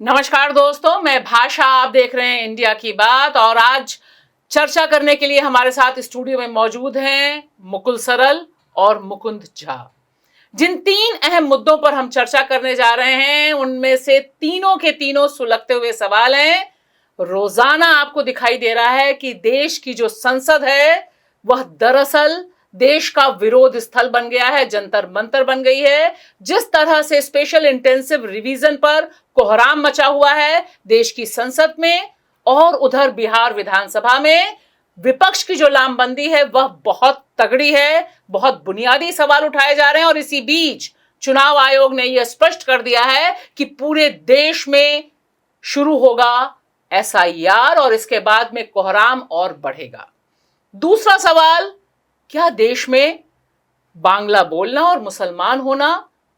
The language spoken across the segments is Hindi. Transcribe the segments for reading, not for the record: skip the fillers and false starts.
नमस्कार दोस्तों, मैं भाषा, आप देख रहे हैं इंडिया की बात। और आज चर्चा करने के लिए हमारे साथ स्टूडियो में मौजूद हैं मुकुल सरल और मुकुंद झा। जिन तीन अहम मुद्दों पर हम चर्चा करने जा रहे हैं उनमें से तीनों के तीनों सुलगते हुए सवाल हैं। रोजाना आपको दिखाई दे रहा है कि देश की जो संसद है वह दरअसल देश का विरोध स्थल बन गया है, जंतर मंतर बन गई है। जिस तरह से स्पेशल इंटेंसिव रिवीजन पर कोहराम मचा हुआ है देश की संसद में, और उधर बिहार विधानसभा में विपक्ष की जो लामबंदी है वह बहुत तगड़ी है। बहुत बुनियादी सवाल उठाए जा रहे हैं और इसी बीच चुनाव आयोग ने यह स्पष्ट कर दिया है कि पूरे देश में शुरू होगा एसआईआर और इसके बाद में कोहराम और बढ़ेगा। दूसरा सवाल, क्या देश में बांग्ला बोलना और मुसलमान होना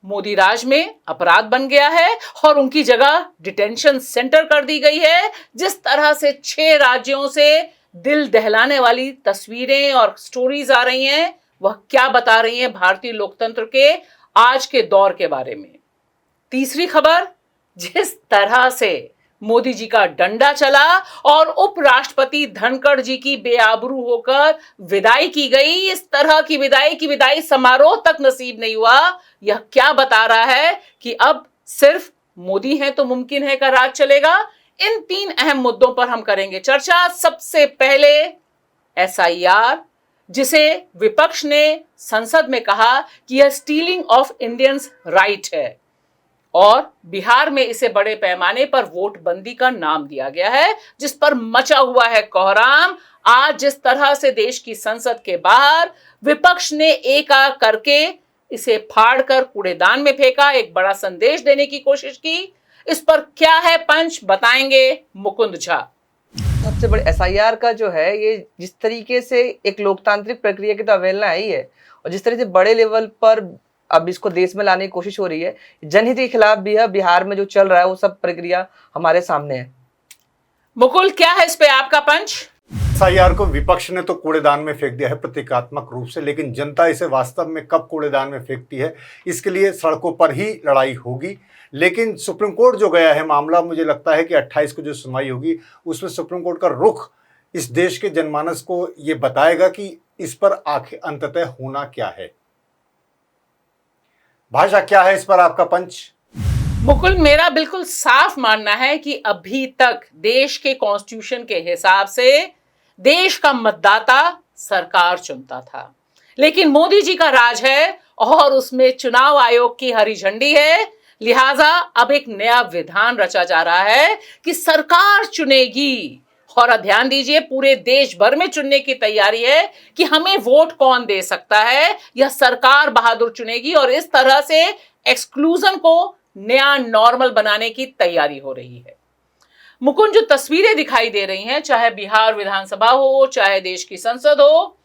मोदी राज में अपराध बन गया है और उनकी जगह डिटेंशन सेंटर कर दी गई है? जिस तरह से 6 राज्यों से दिल दहलाने वाली तस्वीरें और स्टोरीज आ रही हैं वह क्या बता रही हैं भारतीय लोकतंत्र के आज के दौर के बारे में। तीसरी खबर, जिस तरह से मोदी जी का डंडा चला और उपराष्ट्रपति धनखड़ जी की बेआबरू होकर विदाई की गई, इस तरह की विदाई समारोह तक नसीब नहीं हुआ। यह क्या बता रहा है कि अब सिर्फ मोदी हैं तो मुमकिन है का राज चलेगा? इन 3 अहम मुद्दों पर हम करेंगे चर्चा। सबसे पहले एसआईआर, जिसे विपक्ष ने संसद में कहा कि यह स्टीलिंग ऑफ इंडियंस राइट है और बिहार में इसे बड़े पैमाने पर वोट बंदी का नाम दिया गया है, जिस पर मचा हुआ है कोहराम। आज जिस तरह से देश की संसद के बाहर विपक्ष ने एक करके इसे फाड़कर कूड़ेदान में फेंका, एक बड़ा संदेश देने की कोशिश की। इस पर क्या है पंच, बताएंगे मुकुंद झा। सबसे बड़े एसआईआर का जो है, ये जिस तरीके से एक लोकतांत्रिक प्रक्रिया की तो अवहेलना है ही है, और जिस तरह से बड़े लेवल पर अब इसको देश में लाने की कोशिश हो रही है, जनहित के खिलाफ भी है। बिहार में जो चल रहा है वो सब प्रक्रिया हमारे सामने है। मुकुल, क्या है इस पे आपका पंच? एसआईआर को विपक्ष ने तो कूड़ेदान में फेंक दिया है प्रतीकात्मक रूप से, लेकिन जनता इसे वास्तव में कब कूड़ेदान में फेंकती है इसके लिए सड़कों पर ही लड़ाई होगी। लेकिन सुप्रीम कोर्ट जो गया है मामला, मुझे लगता है कि 28 को जो सुनवाई होगी उसमें सुप्रीम कोर्ट का रुख इस देश के जनमानस को ये बताएगा कि इस पर आखिर अंततः होना क्या है। भाषा, क्या है इस पर आपका पंच? मुकुल, मेरा बिल्कुल साफ मानना है कि अभी तक देश के कॉन्स्टिट्यूशन के हिसाब से देश का मतदाता सरकार चुनता था, लेकिन मोदी जी का राज है और उसमें चुनाव आयोग की हरी झंडी है। लिहाजा अब एक नया विधान रचा जा रहा है कि सरकार चुनेगी। और ध्यान दीजिए, पूरे देश भर में चुनने की तैयारी है कि हमें वोट कौन दे सकता है, यह सरकार बहादुर चुनेगी। और इस तरह से एक्सक्लूजन को नया नॉर्मल बनाने की तैयारी हो रही है। मुकुंद, जो तस्वीरें दिखाई दे रही हैं, चाहे बिहार विधानसभा हो चाहे देश की संसद हो,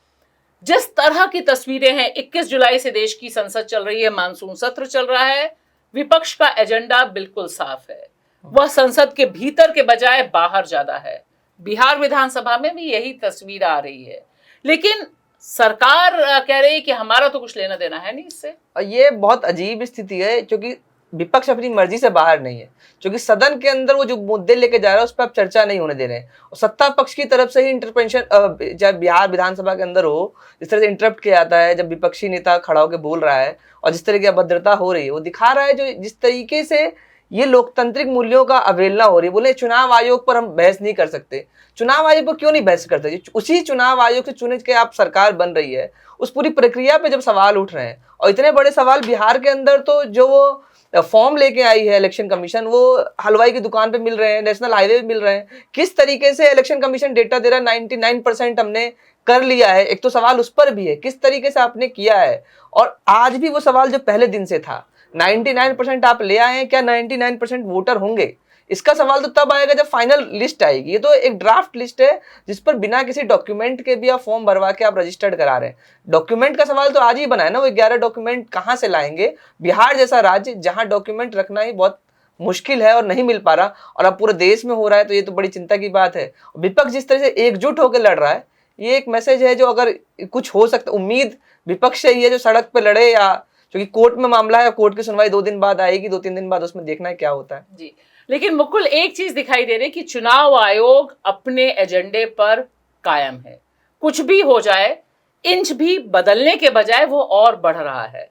जिस तरह की तस्वीरें हैं, 21 जुलाई से देश की संसद चल रही है, मानसून सत्र चल रहा है। विपक्ष का एजेंडा बिल्कुल साफ है, वह संसद के भीतर के बजाय बाहर ज्यादा है। बिहार विधानसभा में भी यही तस्वीर आ रही है, लेकिन सरकार कह रही है कि हमारा तो कुछ लेना देना है नहीं इससे। ये बहुत अजीब स्थिति है, क्योंकि विपक्ष अपनी मर्जी से बाहर नहीं है, क्योंकि सदन के अंदर वो जो मुद्दे लेके जा रहा है उस पर आप चर्चा नहीं होने दे रहे हैं। और सत्ता पक्ष की तरफ से ही इंटरवेंशन, जब बिहार विधानसभा के अंदर हो, जिस तरह से इंटरप्ट किया जाता है, जब विपक्षी नेता खड़ा होकर बोल रहा है और जिस तरह की अभद्रता हो रही है, वो दिखा रहा है जो जिस तरीके से ये लोकतांत्रिक मूल्यों का अवहेलना हो रही है। बोले चुनाव आयोग पर हम बहस नहीं कर सकते, चुनाव आयोग पर क्यों नहीं बहस करते? उसी चुनाव आयोग से चुने के आप सरकार बन रही है, उस पूरी प्रक्रिया पे जब सवाल उठ रहे हैं, और इतने बड़े सवाल बिहार के अंदर, तो जो वो फॉर्म लेके आई है इलेक्शन कमीशन, वो हलवाई की दुकान पे मिल रहे हैं, नेशनल हाईवे पे मिल रहे हैं। किस तरीके से इलेक्शन कमीशन डेटा दे रहा है 99% हमने कर लिया है, एक तो सवाल उस पर भी है, किस तरीके से आपने किया है। और आज भी वो सवाल जो पहले दिन से था, 99% आप ले आए हैं, क्या 99% वोटर होंगे? इसका सवाल तो तब आएगा जब फाइनल लिस्ट आएगी। ये तो एक ड्राफ्ट लिस्ट है जिस पर बिना किसी डॉक्यूमेंट के भी आप फॉर्म भरवा के आप रजिस्टर्ड करा रहे हैं। डॉक्यूमेंट का सवाल तो आज ही बना है ना, वो 11 डॉक्यूमेंट कहाँ से लाएंगे? बिहार जैसा राज्य जहाँ डॉक्यूमेंट रखना ही बहुत मुश्किल है और नहीं मिल पा रहा, और अब पूरे देश में हो रहा है, तो ये तो बड़ी चिंता की बात है। विपक्ष जिस तरह से एकजुट होकर लड़ रहा है, ये एक मैसेज है जो अगर कुछ हो सकता, उम्मीद विपक्ष से ही है जो सड़क पे लड़े, या क्योंकि कोर्ट में मामला है, कोर्ट की सुनवाई 2 दिन बाद आएगी, 2-3 दिन बाद उसमें देखना है क्या होता है। जी लेकिन मुकुल एक चीज दिखाई दे रही है कि चुनाव आयोग अपने एजेंडे पर कायम है। कुछ भी हो जाए, इंच भी बदलने के बजाय वो और बढ़ रहा है।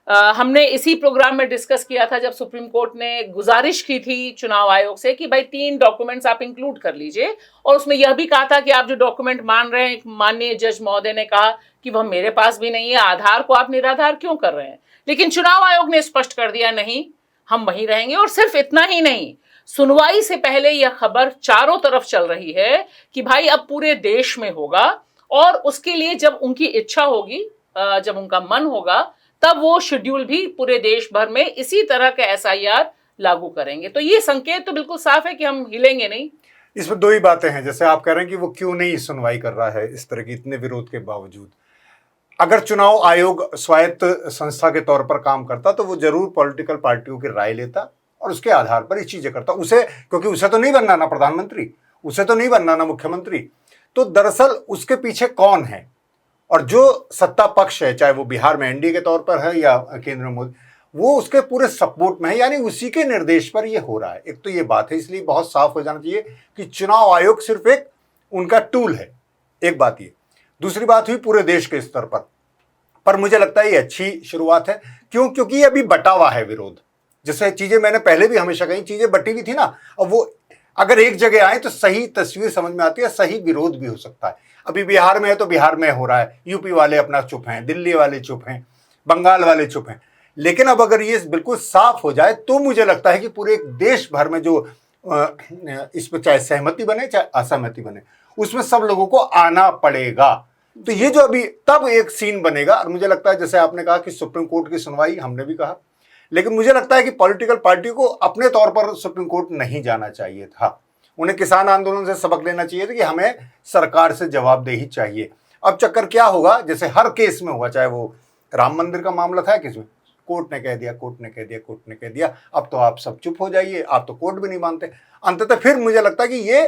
हमने इसी प्रोग्राम में डिस्कस किया था जब सुप्रीम कोर्ट ने गुजारिश की थी चुनाव आयोग से कि भाई 3 डॉक्यूमेंट्स आप इंक्लूड कर लीजिए, और उसमें यह भी कहा था कि आप जो डॉक्यूमेंट मान रहे हैं, माननीय जज महोदय ने कहा कि वह मेरे पास भी नहीं है, आधार को आप निराधार क्यों कर रहे हैं। लेकिन चुनाव आयोग ने स्पष्ट कर दिया नहीं, हम वहीं रहेंगे। और सिर्फ इतना ही नहीं, सुनवाई से पहले यह खबर चारों तरफ चल रही है कि भाई अब पूरे देश में होगा, और उसके लिए जब उनकी इच्छा होगी, जब उनका मन होगा, तब वो शेड्यूल भी पूरे देश भर में इसी तरह के SIR लागू करेंगे। तो ये संकेत तो बिल्कुल साफ है कि हम हिलेंगे नहीं। इसमें 2 ही बातें हैं, जैसे आप कह रहे हैं कि वो क्यों नहीं सुनवाई कर रहा है इस तरह की इतने विरोध के बावजूद। अगर चुनाव आयोग स्वायत्त संस्था के तौर पर काम करता तो वो जरूर पॉलिटिकल पार्टियों की राय लेता और उसके आधार पर ये चीजें करता। उसे, क्योंकि उसे तो नहीं बनना ना प्रधानमंत्री, उसे तो नहीं बनना ना मुख्यमंत्री। तो दरअसल उसके पीछे कौन है, और जो सत्ता पक्ष है, चाहे वो बिहार में NDA के तौर पर है या केंद्र में मोदी, वो उसके पूरे सपोर्ट में है, यानी उसी के निर्देश पर ये हो रहा है। एक तो ये बात है, इसलिए बहुत साफ हो जाना चाहिए कि चुनाव आयोग सिर्फ एक उनका टूल है। एक बात ये। दूसरी बात हुई पूरे देश के स्तर पर मुझे लगता है ये अच्छी शुरुआत है। क्यों? क्योंकि ये अभी बटा हुआ है विरोध। जैसे चीजें मैंने पहले भी हमेशा कही, चीजें बटी हुई थी ना, अब वो अगर एक जगह आए तो सही तस्वीर समझ में आती है, सही विरोध भी हो सकता है। अभी बिहार में है तो बिहार में हो रहा है, यूपी वाले अपना चुप हैं, दिल्ली वाले चुप हैं, बंगाल वाले चुप हैं। लेकिन अब अगर ये बिल्कुल साफ हो जाए तो मुझे लगता है कि पूरे देश भर में जो इस पर चाहे सहमति बने चाहे असहमति बने, उसमें सब लोगों को आना पड़ेगा। तो ये जो अभी तब एक सीन बनेगा। और मुझे लगता है, जैसे आपने कहा कि सुप्रीम कोर्ट की सुनवाई, हमने भी कहा, लेकिन मुझे लगता है कि पॉलिटिकल पार्टियों को अपने तौर पर सुप्रीम कोर्ट नहीं जाना चाहिए था। उन्हें किसान आंदोलन से सबक लेना चाहिए था कि हमें सरकार से जवाबदेही चाहिए। अब चक्कर क्या होगा, जैसे हर केस में हुआ, चाहे वो राम मंदिर का मामला था किसमें, कोर्ट ने कह दिया, कोर्ट ने कह दिया, कोर्ट ने कह दिया, अब तो आप सब चुप हो जाइए, आप तो कोर्ट भी नहीं मानते। अंततः फिर मुझे लगता है कि ये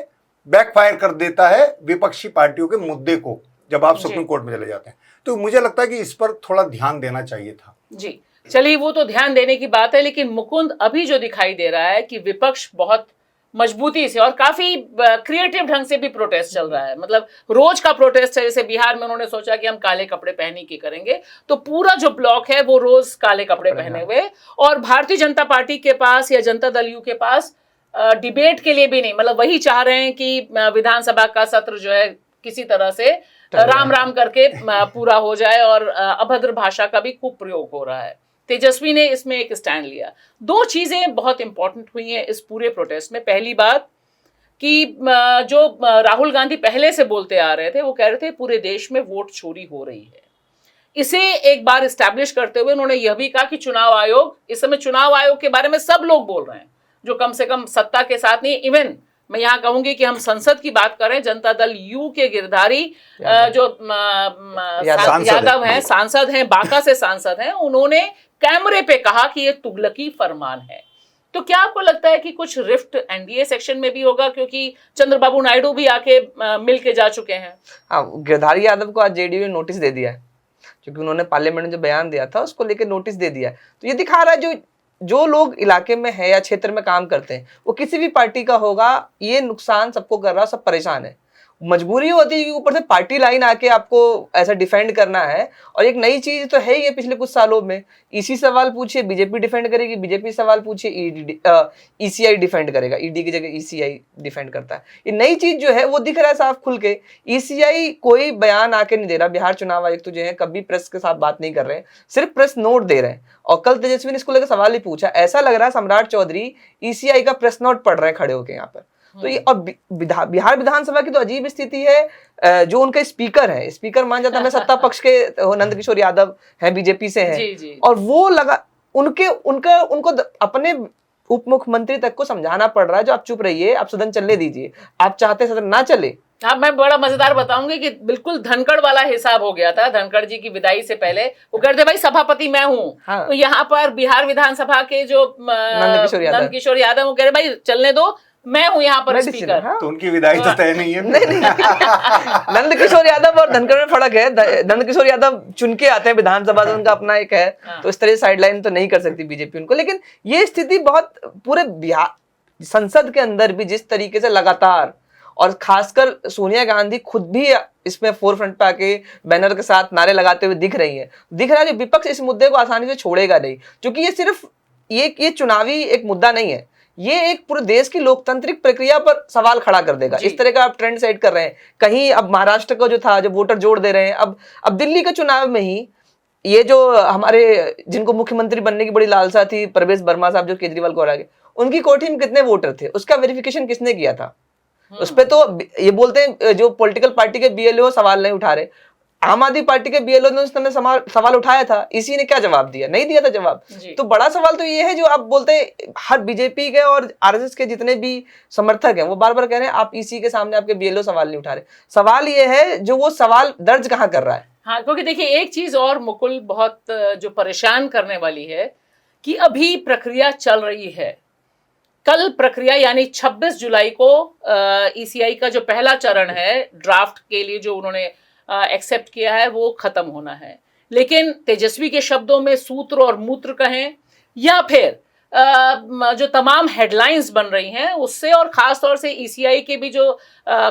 बैकफायर कर देता है विपक्षी पार्टियों के मुद्दे को, जब आप सुप्रीम कोर्ट में चले जाते हैं। तो मुझे लगता है कि इस पर थोड़ा ध्यान देना चाहिए था। जी चलिए, वो तो ध्यान देने की बात है, लेकिन मुकुंद अभी जो दिखाई दे रहा है कि विपक्ष बहुत मजबूती से और काफी क्रिएटिव ढंग से भी प्रोटेस्ट चल रहा है। मतलब रोज का प्रोटेस्ट है। जैसे बिहार में उन्होंने सोचा कि हम काले कपड़े पहने के करेंगे, तो पूरा जो ब्लॉक है वो रोज काले कपड़े पहने हुए। और भारतीय जनता पार्टी के पास या जनता दल यू के पास डिबेट के लिए भी नहीं, मतलब वही चाह रहे हैं कि विधानसभा का सत्र जो है किसी तरह से राम राम करके पूरा हो जाए, और अभद्र भाषा का भी खूब प्रयोग हो रहा है। तेजस्वी ने इसमें एक स्टैंड लिया। 2 चीजें बहुत इंपॉर्टेंट हुई हैं इस पूरे प्रोटेस्ट में। पहली बात कि जो राहुल गांधी पहले से बोलते आ रहे थे, वो कह रहे थे पूरे देश में वोट चोरी हो रही है। इसे एक बार इस्टेब्लिश करते हुए उन्होंने यह भी कहा कि चुनाव आयोग, इस समय चुनाव आयोग के बारे में सब लोग बोल रहे हैं जो कम से कम सत्ता के साथ नहीं, इवन मैं यहाँ कहूंगी कि हम संसद की बात करें, जनता दल यू के गिरधारी जो यादव हैं, सांसद हैं, बांका से सांसद हैं, उन्होंने कैमरे पे कहा कि ये तुगलकी फरमान है। तो क्या आपको लगता है कि कुछ रिफ्ट NDA सेक्शन में भी होगा, क्योंकि चंद्रबाबू नायडू भी आके मिल के जा चुके हैं? हाँ, गिरधारी यादव को आज JDU ने नोटिस दे दिया है, क्योंकि उन्होंने पार्लियामेंट में जो बयान दिया था उसको लेकर नोटिस दे दिया है। तो ये दिखा रहा है जो लोग इलाके में है या क्षेत्र में काम करते हैं, वो किसी भी पार्टी का होगा, ये नुकसान सबको कर रहा, सब परेशान है। मजबूरी होती है कि ऊपर से पार्टी लाइन आके आपको ऐसा डिफेंड करना है। और एक नई चीज तो है ही है पिछले कुछ सालों में, EC सवाल पूछिए बीजेपी डिफेंड करेगी, बीजेपी सवाल पूछिए ECI डिफेंड करेगा, ED की जगह ECI डिफेंड करता है। ये नई चीज जो है वो दिख रहा है साफ खुल के। ECI कोई बयान आके नहीं दे रहा, बिहार चुनाव आयुक्त जो है कभी प्रेस के साथ बात नहीं कर रहे हैं, सिर्फ प्रेस नोट दे रहे हैं। और कल तेजस्वी ने इसको लेकर सवाल ही पूछा, ऐसा लग रहा है सम्राट चौधरी ECI का प्रेस नोट पढ़ रहे हैं खड़े होके यहाँ पर। तो ये और बिहार विधानसभा की तो अजीब स्थिति है। जो उनका स्पीकर है, स्पीकर मान जाता है सत्ता पक्ष के नंद किशोर यादव हैं, बीजेपी से हैं, और वो लगा उनको अपने उप मुख्यमंत्री तक को समझाना पड़ रहा है, जो आप चुप रहिए, आप सदन चलने दीजिए, आप चाहते सदन ना चले। हाँ, मैं बड़ा मजेदार बताऊंगी कि बिल्कुल धनखड़ वाला हिसाब हो गया था। धनखड़ जी की विदाई से पहले वो कहते भाई सभापति मैं हूँ। हाँ। तो यहाँ पर बिहार विधानसभा के जो नंद किशोर यादव वो कह रहे भाई चलने दो, मैं हूं यहाँ पर स्पीकर। हाँ? तो उनकी विदाई तो तय नहीं है। नहीं। नंद किशोर यादव और धनखड़ में फर्क है। नंद किशोर यादव चुन के आते हैं विधानसभा, तो उनका अपना एक है। तो इस तरह साइडलाइन तो नहीं कर सकती बीजेपी उनको। लेकिन ये स्थिति बहुत पूरे बिहार, संसद के अंदर भी जिस तरीके से लगातार, और खासकर सोनिया गांधी खुद भी इसमें फोर फ्रंट पे आके बैनर के साथ नारे लगाते हुए दिख रही है, दिख रहा है कि विपक्ष इस मुद्दे को आसानी से छोड़ेगा नहीं, क्योंकि ये सिर्फ ये चुनावी एक मुद्दा नहीं है, ये एक पूरे देश की लोकतांत्रिक प्रक्रिया पर सवाल खड़ा कर देगा। इस तरह का आप ट्रेंड सेट कर रहे हैं। कहीं अब महाराष्ट्र का जो था, जो वोटर जोड़ दे रहे हैं, अब दिल्ली के चुनाव में ही ये जो हमारे जिनको मुख्यमंत्री बनने की बड़ी लालसा थी, प्रवेश वर्मा साहब जो केजरीवाल को हरा गए, उनकी कोठी में कितने वोटर थे, उसका वेरिफिकेशन किसने किया था? उस पे तो ये बोलते हैं जो पॉलिटिकल पार्टी के बीएलओ सवाल नहीं उठा रहे। आम आदमी पार्टी के बीएलओ ने उस समय सवाल उठाया था, इसी ने क्या जवाब दिया? नहीं दिया था जवाब। तो बड़ा सवाल तो ये है जो आप बोलते हैं, हर बीजेपी के और आरएसएस के जितने भी समर्थक हैं वो बार बार कह रहे हैं आप इसी के सामने आपके बीएलओ सवाल नहीं उठा रहे। सवाल ये है जो वो सवाल दर्ज कहाँ कर रहा है। हाँ, क्योंकि देखिए एक चीज और मुकुल बहुत जो परेशान करने वाली है कि अभी प्रक्रिया चल रही है। कल प्रक्रिया यानी 26 जुलाई को ईसीआई का जो पहला चरण है ड्राफ्ट के लिए जो उन्होंने एक्सेप्ट किया है वो खत्म होना है। लेकिन तेजस्वी के शब्दों में सूत्र और मूत्र कहें या फिर जो तमाम हेडलाइंस बन रही हैं उससे, और खास तौर से ईसीआई के भी जो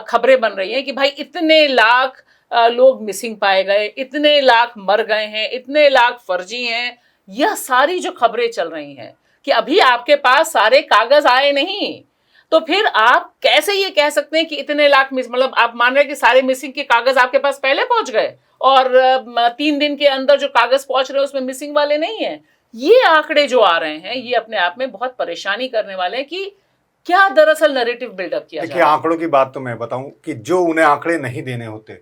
खबरें बन रही हैं कि भाई इतने लाख लोग मिसिंग पाए गए, इतने लाख मर गए हैं, इतने लाख फर्जी हैं, यह सारी जो खबरें चल रही हैं कि अभी आपके पास सारे कागज आए नहीं, तो फिर आप कैसे ये कह सकते हैं कि इतने लाख मतलब आप मान रहे हैं कि सारे मिसिंग के कागज आपके पास पहले पहुंच गए और 3 दिन के अंदर जो कागज पहुंच रहे हैं उसमें मिसिंग वाले नहीं है। ये आंकड़े जो आ रहे हैं ये अपने आप में बहुत परेशानी करने वाले हैं कि क्या दरअसल नैरेटिव बिल्डअप किया जा रहा है। आंकड़ों की बात तो मैं बताऊं कि जो उन्हें आंकड़े नहीं देने होते,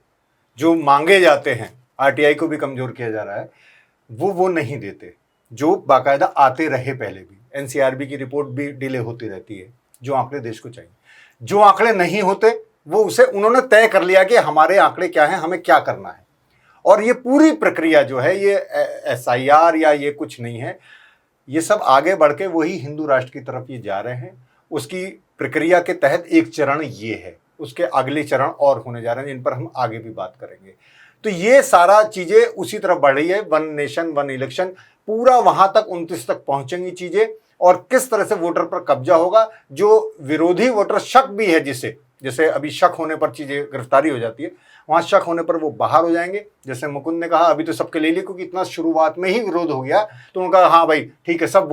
जो मांगे जाते हैं, आरटीआई को भी कमजोर किया जा रहा है, वो नहीं देते, जो बाकायदा आते रहे पहले भी। एनसीआरबी की रिपोर्ट भी डिले होती रहती है, जो आंकड़े देश को चाहिए। जो आंकड़े नहीं होते वो उसे उन्होंने तय कर लिया कि हमारे आंकड़े क्या हैं, हमें क्या करना है। और ये पूरी प्रक्रिया जो है ये एसआईआर या ये कुछ नहीं है, ये सब आगे बढ़ के वही हिंदू राष्ट्र की तरफ ये जा रहे हैं। उसकी प्रक्रिया के तहत एक चरण ये है, उसके अगले चरण और होने जा रहे हैं जिन पर हम आगे भी बात करेंगे। तो ये सारा चीजें उसी तरफ बढ़ रही है, वन नेशन वन इलेक्शन, पूरा वहां तक 29 तक पहुंचेंगी चीजें। और किस तरह से वोटर पर कब्जा होगा, जो विरोधी वोटर शक भी है, जैसे अभी शक होने पर चीजें गिरफ्तारी हो जाती है, वहां शक होने पर वो बाहर हो जाएंगे। जैसे मुकुंद ने कहा अभी तो सबके ले लिए, क्योंकि इतना शुरुआत में ही विरोध हो गया तो उनका हाँ भाई ठीक है सब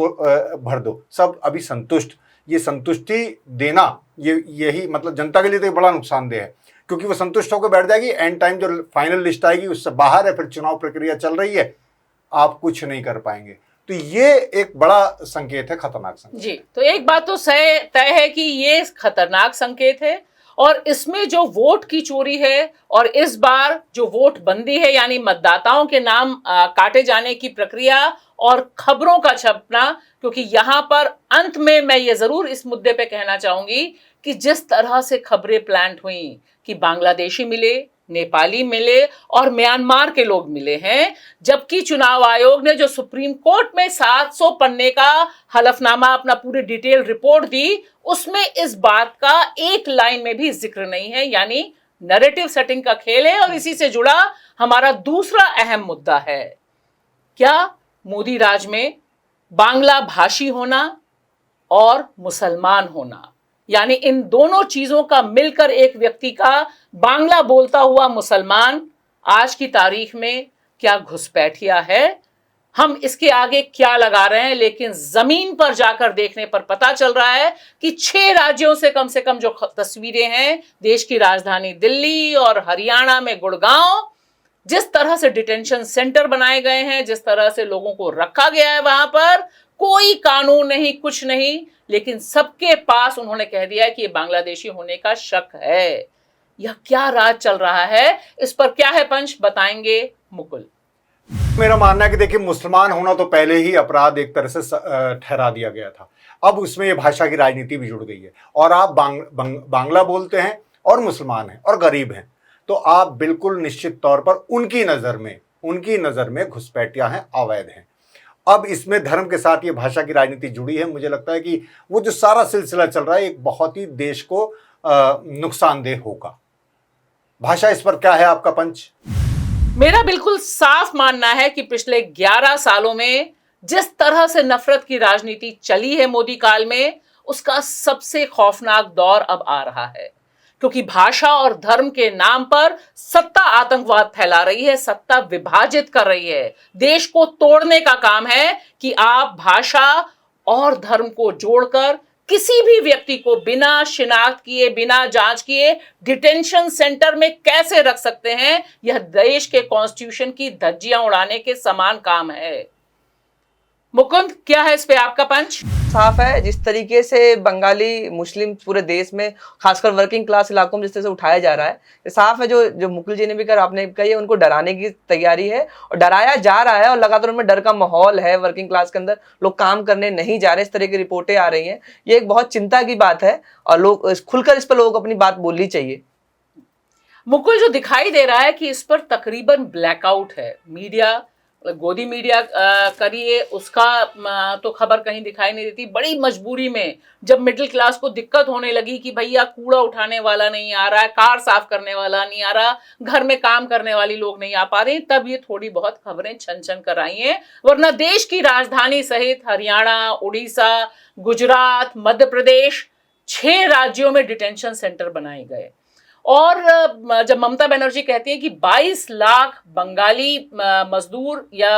भर दो, सब अभी संतुष्ट। ये संतुष्टि देना यही मतलब जनता के लिए तो बड़ा नुकसानदेह है, क्योंकि वो संतुष्ट होकर बैठ जाएगी। एंड टाइम जो फाइनल लिस्ट आएगी उससे बाहर है, फिर चुनाव प्रक्रिया चल रही है, आप कुछ नहीं कर पाएंगे। तो ये एक बड़ा संकेत है, खतरनाक संकेत जी। तो एक बात तो तय है कि ये खतरनाक संकेत है, और इसमें जो वोट की चोरी है और इस बार जो वोट बंदी है यानी मतदाताओं के नाम काटे जाने की प्रक्रिया और खबरों का छपना, क्योंकि यहां पर अंत में मैं ये जरूर इस मुद्दे पे कहना चाहूंगी कि जिस तरह से खबरें प्लांट हुई कि बांग्लादेशी मिले, नेपाली मिले और म्यांमार के लोग मिले हैं, जबकि चुनाव आयोग ने जो सुप्रीम कोर्ट में 700 पन्ने का हलफनामा अपना पूरी डिटेल रिपोर्ट दी, उसमें इस बात का एक लाइन में भी जिक्र नहीं है। यानी नैरेटिव सेटिंग का खेल है। और इसी से जुड़ा हमारा दूसरा अहम मुद्दा है, क्या मोदी राज में बांग्ला भाषी होना और मुसलमान होना, यानी इन दोनों चीजों का मिलकर एक व्यक्ति का बांग्ला बोलता हुआ मुसलमान आज की तारीख में क्या घुसपैठिया है, हम इसके आगे क्या लगा रहे हैं। लेकिन जमीन पर जाकर देखने पर पता चल रहा है कि 6 राज्यों से कम जो तस्वीरें हैं, देश की राजधानी दिल्ली और हरियाणा में गुड़गांव, जिस तरह से डिटेंशन सेंटर बनाए गए हैं, जिस तरह से लोगों को रखा गया है, वहां पर कोई कानून नहीं, कुछ नहीं, लेकिन सबके पास उन्होंने कह दिया है कि ये बांग्लादेशी होने का शक है। यह क्या राज चल रहा है, इस पर क्या है पंच, बताएंगे मुकुल। मेरा मानना है कि देखिए, मुसलमान होना तो पहले ही अपराध एक तरह से ठहरा दिया गया था। अब उसमें ये भाषा की राजनीति भी जुड़ गई है, और आप बांग्ला बोलते हैं और मुसलमान हैं और गरीब हैं, तो आप बिल्कुल निश्चित तौर पर उनकी नज़र में घुसपैठिया हैं, अवैध हैं। अब इसमें धर्म के साथ ये भाषा की राजनीति जुड़ी है। मुझे लगता है कि वो जो सारा सिलसिला चल रहा है एक बहुत ही देश को नुकसानदेह होगा। भाषा, इस पर क्या है आपका पंच? मेरा बिल्कुल साफ मानना है कि पिछले 11 सालों में जिस तरह से नफरत की राजनीति चली है मोदी काल में, उसका सबसे खौफनाक दौर अब आ रहा है, क्योंकि भाषा और धर्म के नाम पर सत्ता आतंकवाद फैला रही है, सत्ता विभाजित कर रही है। देश को तोड़ने का काम है कि आप भाषा और धर्म को जोड़कर किसी भी व्यक्ति को बिना शिनाख्त किए, बिना जांच किए डिटेंशन सेंटर में कैसे रख सकते हैं। यह देश के कॉन्स्टिट्यूशन की धज्जियां उड़ाने के समान काम है। मुकुंद, क्या है इस पे आपका पंच? साफ है, जिस तरीके से बंगाली मुस्लिम पूरे देश में खासकर वर्किंग क्लास इलाकों में जिस तरह से उठाया जा रहा है, ये साफ है। जो मुकुल जी ने भी कर आपने कही है, उनको डराने की तैयारी है और डराया जा रहा है और लगातार उनमें डर का माहौल है। वर्किंग क्लास के अंदर लोग काम करने नहीं जा रहे, इस तरह की रिपोर्टें आ रही हैं। ये एक बहुत चिंता की बात है और लोग खुलकर इस पर लोगों को अपनी बात बोलनी चाहिए। मुकुल, जो दिखाई दे रहा है कि इस पर तकरीबन ब्लैकआउट है। मीडिया, गोदी मीडिया करिए, उसका तो खबर कहीं दिखाई नहीं देती। बड़ी मजबूरी में जब मिडिल क्लास को दिक्कत होने लगी कि भैया कूड़ा उठाने वाला नहीं आ रहा है, कार साफ करने वाला नहीं आ रहा, घर में काम करने वाली लोग नहीं आ पा रहे, तब ये थोड़ी बहुत खबरें छन छन कर आई हैं। वरना देश की राजधानी सहित हरियाणा, उड़ीसा, गुजरात, मध्य प्रदेश, 6 राज्यों में डिटेंशन सेंटर बनाए गए। और जब ममता बनर्जी कहती है कि 22 लाख बंगाली मजदूर या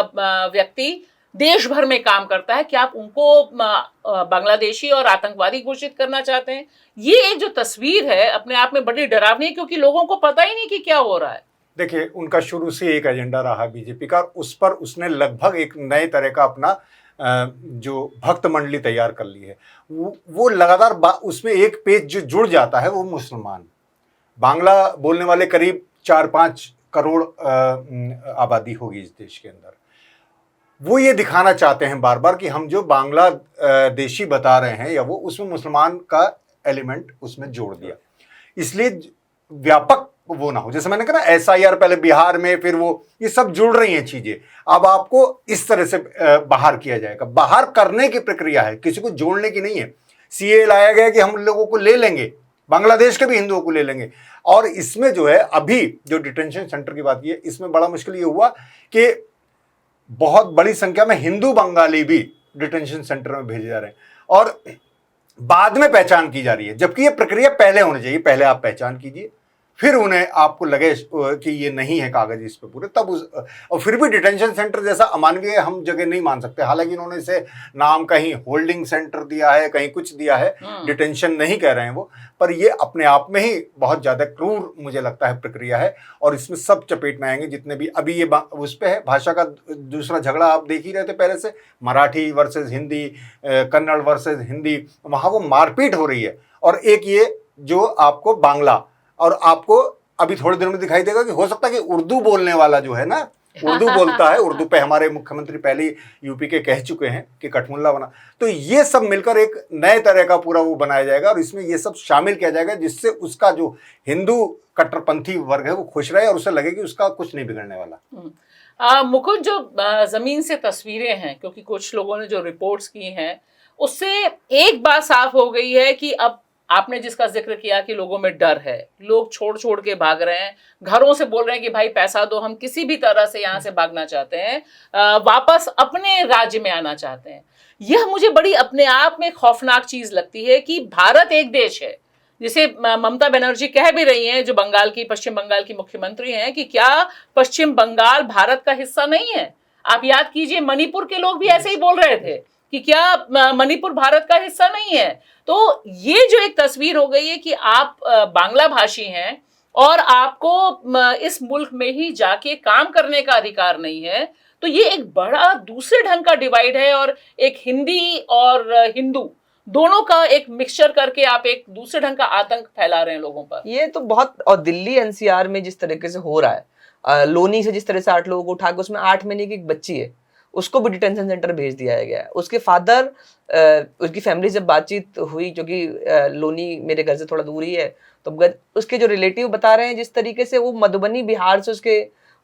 व्यक्ति देश भर में काम करता है, क्या आप उनको बांग्लादेशी और आतंकवादी घोषित करना चाहते हैं? ये एक जो तस्वीर है अपने आप में बड़ी डरावनी है, क्योंकि लोगों को पता ही नहीं कि क्या हो रहा है। देखिए, उनका शुरू से एक एजेंडा रहा बीजेपी का, उस पर उसने लगभग एक नए तरह का अपना जो भक्त मंडली तैयार कर ली है। वो लगातार उसमें एक पेज जो जुड़ जाता है वो मुसलमान, बांग्ला बोलने वाले करीब 4-5 करोड़ आबादी होगी इस देश के अंदर। वो ये दिखाना चाहते हैं बार बार कि हम जो बांग्ला देशी बता रहे हैं या वो, उसमें मुसलमान का एलिमेंट उसमें जोड़ दिया, इसलिए व्यापक वो ना हो। जैसे मैंने कहा SIR पहले बिहार में, फिर वो, ये सब जुड़ रही हैं चीजें। अब आपको इस तरह से बाहर किया जाएगा। बाहर करने की प्रक्रिया है, किसी को जोड़ने की नहीं है। CA लाया गया कि हम लोगों को ले लेंगे, बांग्लादेश के भी हिंदुओं को ले लेंगे। और इसमें जो है अभी जो डिटेंशन सेंटर की बात की है, इसमें बड़ा मुश्किल ये हुआ कि बहुत बड़ी संख्या में हिंदू बंगाली भी डिटेंशन सेंटर में भेजे जा रहे हैं और बाद में पहचान की जा रही है, जबकि ये प्रक्रिया पहले होनी चाहिए। पहले आप पहचान कीजिए, फिर उन्हें आपको लगे कि ये नहीं है कागज इस पे पूरे, तब और फिर भी डिटेंशन सेंटर जैसा अमानवीय हम जगह नहीं मान सकते। हालांकि इन्होंने इसे नाम कहीं होल्डिंग सेंटर दिया है, कहीं कुछ दिया है, डिटेंशन नहीं कह रहे हैं वो, पर ये अपने आप में ही बहुत ज़्यादा क्रूर मुझे लगता है प्रक्रिया है। और इसमें सब चपेट में आएंगे जितने भी अभी ये उस पर है। भाषा का दूसरा झगड़ा आप देख ही रहे थे पहले से, मराठी वर्सेज हिंदी, कन्नड़ वर्सेज हिंदी, वहाँ वो मारपीट हो रही है। और एक ये जो आपको बांग्ला, और आपको अभी थोड़े दिनों में दिखाई देगा कि हो सकता है कि उर्दू बोलने वाला जो है ना, उर्दू बोलता है, उर्दू पे हमारे मुख्यमंत्री पहले ही यूपी के कह चुके हैं कि कठमुल्ला बना। तो ये सब मिलकर एक नए तरह का पूरा वो बनाया जाएगा और इसमें ये सब शामिल किया जाएगा, जिससे उसका जो हिंदू कट्टरपंथी वर्ग है वो खुश रहे और उसे लगे कि उसका कुछ नहीं बिगड़ने वाला। मुकुंद, जो जमीन से तस्वीरें हैं, क्योंकि कुछ लोगों ने जो रिपोर्ट्स की हैं, उससे एक बात साफ हो गई है कि अब आपने जिसका जिक्र किया कि लोगों में डर है, लोग छोड़ छोड़ के भाग रहे हैं, घरों से बोल रहे हैं कि भाई पैसा दो, हम किसी भी तरह से यहाँ से भागना चाहते हैं, वापस अपने राज्य में आना चाहते हैं। यह मुझे बड़ी अपने आप में खौफनाक चीज लगती है कि भारत एक देश है, जिसे ममता बनर्जी कह भी रही हैं, जो पश्चिम बंगाल की मुख्यमंत्री हैं, कि क्या पश्चिम बंगाल भारत का हिस्सा नहीं है? आप याद कीजिए, मणिपुर के लोग भी ऐसे ही बोल रहे थे कि क्या मणिपुर भारत का हिस्सा नहीं है। तो ये जो एक तस्वीर हो गई है कि आप बांग्ला भाषी हैं और आपको इस मुल्क में ही जाके काम करने का अधिकार नहीं है, तो ये एक बड़ा दूसरे ढंग का डिवाइड है और एक हिंदी और हिंदू दोनों का एक मिक्सचर करके आप एक दूसरे ढंग का आतंक फैला रहे हैं लोगों पर। ये तो बहुत, और दिल्ली NCR में जिस तरीके से हो रहा है, लोनी से जिस तरह से 8 लोगों को उठा के, उसमें 8 महीने की एक बच्ची है, उसको भी डिटेंशन सेंटर भेज दिया गया है। उसके फादर, उसकी फैमिली से बातचीत हुई, क्योंकि लोनी मेरे घर से थोड़ा दूर ही है, तो उसके जो रिलेटिव बता रहे हैं जिस तरीके से वो मधुबनी बिहार से उसके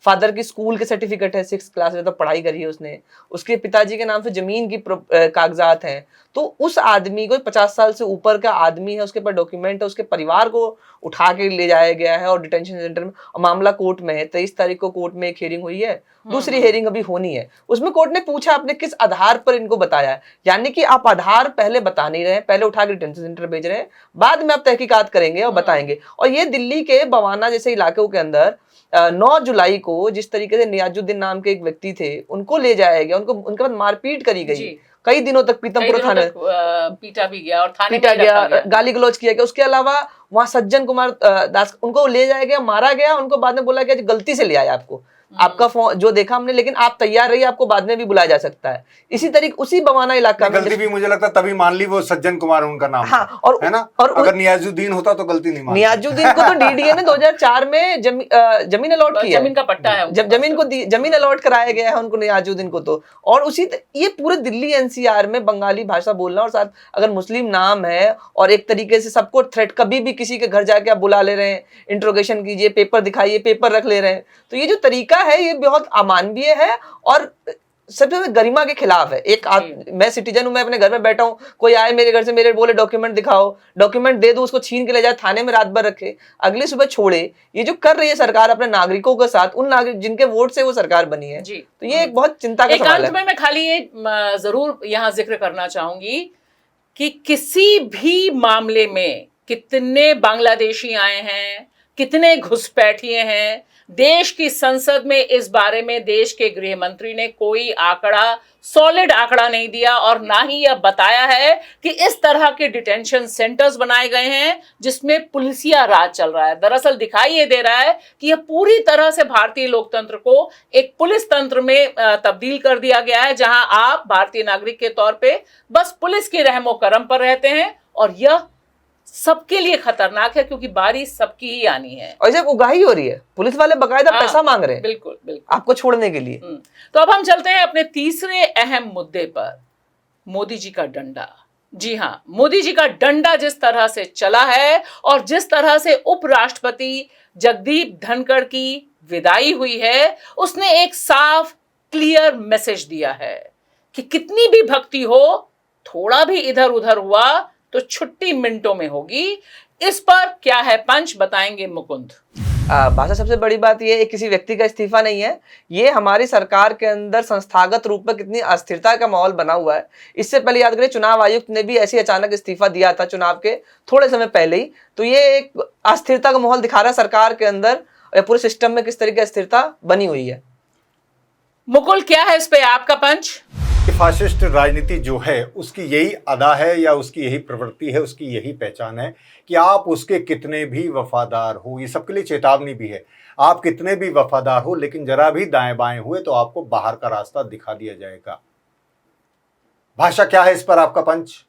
फादर की स्कूल के सर्टिफिकेट है, 6th क्लास में तो पढ़ाई करी है उसने, उसके पिताजी के नाम से जमीन की कागजात हैं। तो उस आदमी को 50 साल से ऊपर का आदमी है, उसके पास डॉक्यूमेंट है, उसके परिवार को उठा के ले जाया गया है और डिटेंशन सेंटर में, मामला कोर्ट में है। 23 तारीख को कोर्ट में एक हियरिंग हुई है, दूसरी हियरिंग अभी होनी है। उसमें कोर्ट ने पूछा आपने किस आधार पर इनको बताया है, यानी कि आप आधार पहले बता नहीं रहे, पहले उठा के डिटेंशन सेंटर भेज रहे हैं, बाद में आप तहकीकात करेंगे और बताएंगे। और ये दिल्ली के बवाना जैसे इलाकों के अंदर 9 जुलाई को जिस तरीके से नियाजुद्दीन नाम के एक व्यक्ति थे, उनको ले जाया गया, उनको उनके बाद मारपीट करी गई, कई दिनों तक पीतमपुर थाने पीटा भी गया और थाने पीटा गया, गाली गलौज किया गया। उसके अलावा वहां सज्जन कुमार दास, उनको ले जाया गया, मारा गया, उनको बाद में बोला गया गलती से ले आया आपको, आपका फोन जो देखा हमने, लेकिन आप तैयार रहिए, आपको बाद में भी बुलाया जा सकता है। इसी तरीके उसी बवाना इलाका में गलती भी मुझे लगता है तभी मान ली, वो सज्जन कुमार उनका नाम हाँ, और है ना, और अगर नियाजुद्दीन होता तो गलती नहीं मानता। नियाजुद्दीन को तो डीडीए ने 2004 में जमीन अलॉट किया, जमीन का पट्टा है, जब जमीन अलॉट कराया गया है उनको, नियाजुद्दीन को तो। और उसी ये पूरे दिल्ली एनसीआर में बंगाली भाषा बोलना और साथ अगर मुस्लिम नाम है और एक तरीके से सबको थ्रेट, कभी भी किसी के घर जाके आप बुला ले रहे हैं, इंट्रोगेशन कीजिए, पेपर दिखाइए, पेपर रख ले रहे हैं, तो ये जो तरीका है ये बहुत अमानवीय है और सबसे गरिमा के खिलाफ है। मैं सिटीजन हूं, मैं अपने घर में बैठा हूं, कोई आए मेरे घर से, मेरे बोले डॉक्यूमेंट दिखाओ, डॉक्यूमेंट दे दो, उसको छीन के ले जाए थाने में, रात भर रखे, अगली सुबह छोड़े। ये जो कर रही है सरकार अपने नागरिकों के साथ, उन नागरिक जिनके वोट से वो सरकार बनी है, तो ये एक बहुत चिंता का सवाल है। मैं खाली ये जरूर यहाँ जिक्र करना चाहूंगी कि किसी भी मामले में कितने बांग्लादेशी आए हैं, कितने घुसपैठिए हैं, देश की संसद में इस बारे में देश के गृह मंत्री ने कोई आंकड़ा, सॉलिड आंकड़ा नहीं दिया और ना ही यह बताया है कि इस तरह के डिटेंशन सेंटर्स बनाए गए हैं जिसमें पुलिसिया राज चल रहा है। दरअसल दिखाई ये दे रहा है कि यह पूरी तरह से भारतीय लोकतंत्र को एक पुलिस तंत्र में तब्दील कर दिया गया है, जहां आप भारतीय नागरिक के तौर पे बस पुलिस के रहमो करम पर रहते हैं और यह सबके लिए खतरनाक है क्योंकि बारी सबकी ही आनी है। और जब उगाही हो रही है, पुलिस वाले बकायदा पैसा मांग रहे हैं, बिल्कुल बिल्कुल, आपको छोड़ने के लिए। तो अब हम चलते हैं अपने तीसरे अहम मुद्दे पर, मोदी जी का डंडा। जी हाँ, मोदी जी का डंडा जिस तरह से चला है और जिस तरह से उपराष्ट्रपति जगदीप धनखड़ की विदाई हुई है, उसने एक साफ क्लियर मैसेज दिया है कि कितनी भी भक्ति हो, थोड़ा भी इधर उधर हुआ तो छुट्टी मिनटों में होगी। इस पर क्या है पंच, बताएंगे मुकुंद। भाषा, सबसे बड़ी बात यह है किसी व्यक्ति का इस्तीफा नहीं है, ये हमारी सरकार के अंदर संस्थागत रूप में कितनी अस्थिरता का माहौल बना हुआ है। इससे पहले याद करें, चुनाव आयुक्त ने भी ऐसी अचानक इस्तीफा दिया था चुनाव के थोड़े समय पहले ही, तो ये एक अस्थिरता का माहौल दिखा रहा है सरकार के अंदर, पूरे सिस्टम में किस तरीके की अस्थिरता बनी हुई है। मुकुल, क्या है इस पे आपका पंच? फाशिस्ट राजनीति जो है उसकी यही अदा है या उसकी यही प्रवृत्ति है, उसकी यही पहचान है कि आप उसके कितने भी वफादार हो, ये सबके लिए चेतावनी भी है। आप कितने भी वफादार हो, लेकिन जरा भी दाएं बाएं हुए तो आपको बाहर का रास्ता दिखा दिया जाएगा। भाषा, क्या है इस पर आपका पंच?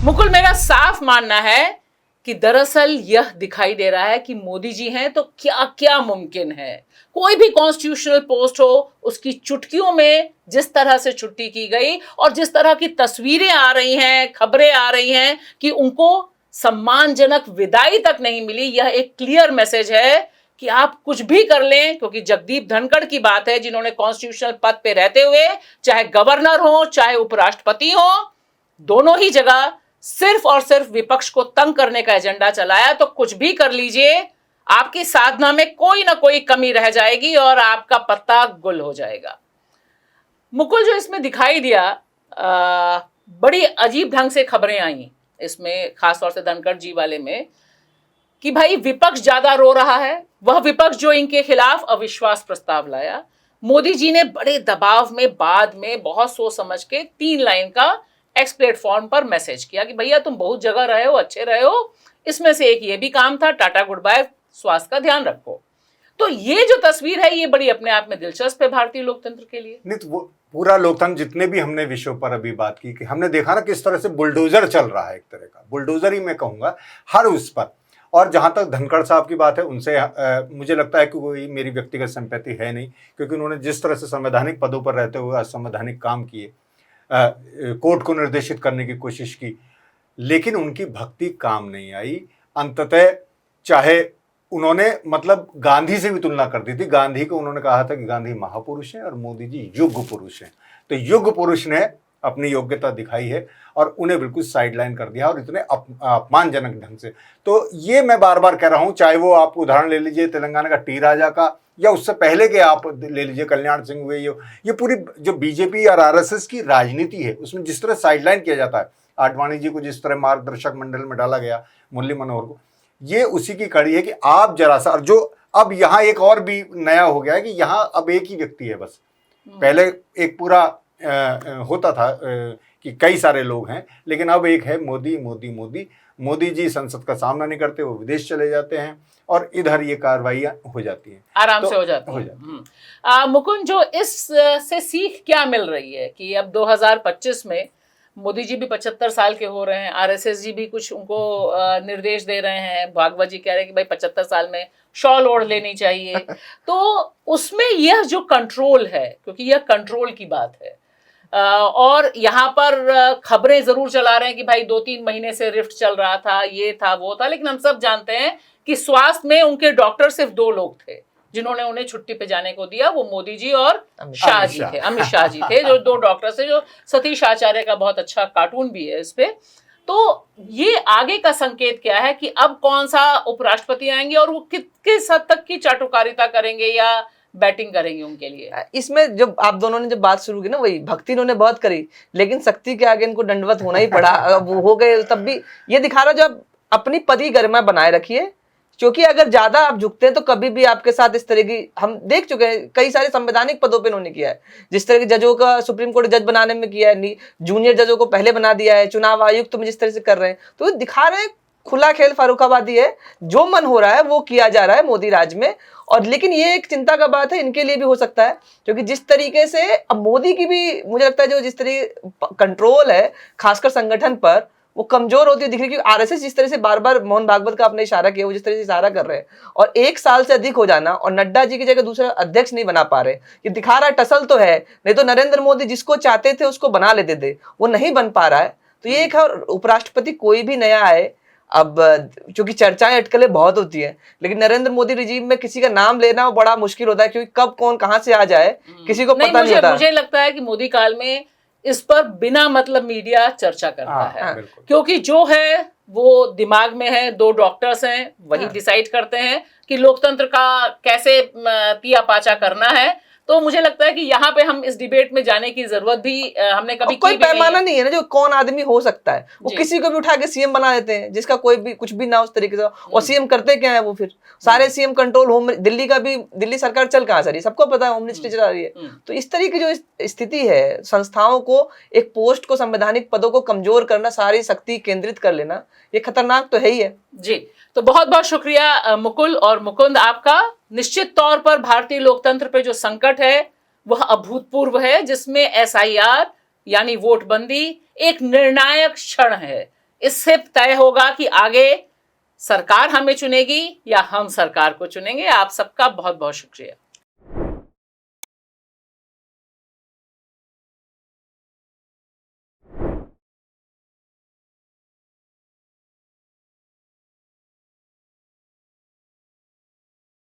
मुकुल, मेरा साफ मानना है कि दरअसल यह दिखाई दे रहा है कि मोदी जी हैं तो क्या क्या मुमकिन है। कोई भी कॉन्स्टिट्यूशनल पोस्ट हो, उसकी चुटकियों में जिस तरह से छुट्टी की गई और जिस तरह की तस्वीरें आ रही हैं, खबरें आ रही हैं कि उनको सम्मानजनक विदाई तक नहीं मिली, यह एक क्लियर मैसेज है कि आप कुछ भी कर लें, क्योंकि जगदीप धनखड़ की बात है जिन्होंने कॉन्स्टिट्यूशनल पद पे रहते हुए, चाहे गवर्नर हो चाहे उपराष्ट्रपति हो, दोनों ही जगह सिर्फ और सिर्फ विपक्ष को तंग करने का एजेंडा चलाया। तो कुछ भी कर लीजिए, आपकी साधना में कोई ना कोई कमी रह जाएगी और आपका पत्ता गुल हो जाएगा। मुकुल, जो इसमें दिखाई दिया, बड़ी अजीब ढंग से खबरें आई इसमें, खासतौर से धनखड़ जी वाले में, कि भाई विपक्ष ज्यादा रो रहा है। वह विपक्ष जो इनके खिलाफ अविश्वास प्रस्ताव लाया, मोदी जी ने बड़े दबाव में बाद में बहुत सोच समझ के 3 लाइन का एक्स प्लेटफॉर्म पर मैसेज किया कि भैया तुम बहुत जगह रहे हो, अच्छे रहे हो, इसमें से एक ये भी काम था, टाटा गुड बाय, स्वास्थ्य का ध्यान रखो। तो ये जो तस्वीर है ये बड़ी अपने आप में दिलचस्प है भारतीय लोकतंत्र के लिए। नहीं तो वो पूरा लोकतंत्र, जितने भी हमने विषयों पर अभी बात की, कि हमने देखा ना किस तरह से बुलडोजर चल रहा है, एक तरह का बुलडोजर ही मैं कहूँगा हर उस पर। और जहाँ तक धनखड़ साहब की बात है, उनसे मुझे लगता है कि कोई मेरी व्यक्तिगत संपत्ति है नहीं, क्योंकि उन्होंने जिस तरह से संवैधानिक पदों पर रहते हुए असंवैधानिक काम किए, कोर्ट को निर्देशित करने की कोशिश की, लेकिन उनकी भक्ति काम नहीं आई। अंततः चाहे उन्होंने मतलब गांधी से भी तुलना कर दी थी। गांधी को उन्होंने कहा था कि गांधी महापुरुष हैं और मोदी जी युग पुरुष हैं। तो युग पुरुष ने अपनी योग्यता दिखाई है और उन्हें बिल्कुल साइडलाइन कर दिया, और इतने अपमानजनक ढंग से। तो ये मैं बार बार कह रहा हूँ, चाहे वो आप उदाहरण ले लीजिए तेलंगाना का टी राजा का, या उससे पहले के आप ले लीजिए कल्याण सिंह हुए, ये पूरी जो बीजेपी और आरएसएस की राजनीति है उसमें जिस तरह साइडलाइन किया जाता है, आडवाणी जी को जिस तरह मार्गदर्शक मंडल में डाला गया, मुरली मनोहर को, ये उसी की कड़ी है कि आप जरा सा, और जो अब यहाँ एक और भी नया हो गया है कि यहाँ अब एक ही व्यक्ति है बस। पहले एक पूरा होता था कि कई सारे लोग हैं, लेकिन अब एक है मोदी मोदी मोदी। मोदी जी संसद का सामना नहीं करते, वो विदेश चले जाते हैं और इधर ये कार्रवाइयां हो जाती हैं, आराम से हो जाती है। मुकुंद, जो इस से सीख क्या मिल रही है कि अब 2025 में मोदी जी भी 75 साल के हो रहे हैं, आरएसएस जी भी कुछ उनको निर्देश दे रहे हैं, भागवत जी कह रहे हैं कि भाई 75 साल में शॉल ओढ़ लेनी चाहिए। तो उसमें यह जो कंट्रोल है, क्योंकि यह कंट्रोल की बात है, और यहाँ पर खबरें जरूर चला रहे हैं कि भाई 2-3 महीने से रिफ्ट चल रहा था, ये था वो था, लेकिन हम सब जानते हैं कि स्वास्थ्य में उनके डॉक्टर सिर्फ 2 लोग थे जिन्होंने उन्हें छुट्टी पे जाने को दिया, वो मोदी जी और अमित शाह जी थे, जो 2 डॉक्टर थे, जो सतीश आचार्य का बहुत अच्छा कार्टून भी है इस पे। तो ये आगे का संकेत क्या है कि अब कौन सा उपराष्ट्रपति आएंगे और वो किस हद तक की चाटुकारिता करेंगे या बैटिंग करेंगे उनके लिए? इसमें जब आप दोनों ने जब बात शुरू की ना, वही भक्ति इन्होंने बहुत करी, लेकिन शक्ति के आगे इनको दंडवत होना ही पड़ा। वो हो गए, तब भी ये दिखा रहा, जो आप अपनी पद की गरिमा बनाए रखिए, क्योंकि अगर ज्यादा आप झुकते हैं तो कभी भी आपके साथ इस तरह की, हम देख चुके हैं कई सारे संवैधानिक पदों पे इन्होंने किया है, जिस तरह के जजों का सुप्रीम कोर्ट जज बनाने में किया है, जूनियर जजों को पहले बना दिया है, चुनाव आयुक्त में जिस तरह से कर रहे हैं, तो दिखा रहे हैं खुला खेल फारूकाबादी है, जो मन हो रहा है वो किया जा रहा है मोदी राज में। और लेकिन ये एक चिंता का बात है, इनके लिए भी हो सकता है, क्योंकि जिस तरीके से अब मोदी की भी मुझे लगता है जो जिस तरह कंट्रोल है खासकर संगठन पर, वो कमजोर होती दिख रही है। क्योंकि आरएसएस जिस तरह से बार बार मोहन भागवत का आपने इशारा किया, वो जिस तरह से इशारा कर रहे हैं, और 1 साल से अधिक हो जाना और नड्डा जी की जगह दूसरा अध्यक्ष नहीं बना पा रहे, ये दिखा रहा है टसल तो है। नहीं तो नरेंद्र मोदी जिसको चाहते थे उसको बना लेते थे, वो नहीं बन पा रहा है। तो ये एक उपराष्ट्रपति कोई भी नया आए, अब क्योंकि चर्चाएं अटकलें बहुत होती है, लेकिन नरेंद्र मोदी रिजीम में किसी का नाम लेना बड़ा मुश्किल होता है, क्योंकि कब कौन कहां से आ जाए किसी को पता नहीं होता। मुझे लगता है कि मोदी काल में इस पर बिना मतलब मीडिया चर्चा करता है, क्योंकि जो है वो दिमाग में है, 2 डॉक्टर्स हैं, वही डिसाइड करते हैं कि लोकतंत्र का कैसे पिया पाचा करना है। तो मुझे लगता है कि यहाँ पे हम इस डिबेट में जाने की जरूरत भी हमने कभी कोई पैमाना नहीं है ना, जो कौन आदमी हो सकता है, वो किसी को भी उठा के सीएम बना देते हैं, जिसका कोई भी कुछ भी ना उस तरीके से। और सीएम करते क्या है, वो फिर सारे सीएम कंट्रोल, होम दिल्ली का भी, दिल्ली सरकार चल कहाँ से रही, सबको पता है, होम मिनिस्ट्री चला रही है। तो इस तरीके जो स्थिति है, संस्थाओं को, एक पोस्ट को, संवैधानिक पदों को कमजोर करना, सारी शक्ति केंद्रित कर लेना, ये खतरनाक तो है ही है जी। तो बहुत बहुत शुक्रिया मुकुल और मुकुंद आपका। निश्चित तौर पर भारतीय लोकतंत्र पे जो संकट है वह अभूतपूर्व है, जिसमें एसआईआर यानी वोटबंदी एक निर्णायक क्षण है। इससे तय होगा कि आगे सरकार हमें चुनेगी या हम सरकार को चुनेंगे। आप सबका बहुत बहुत शुक्रिया।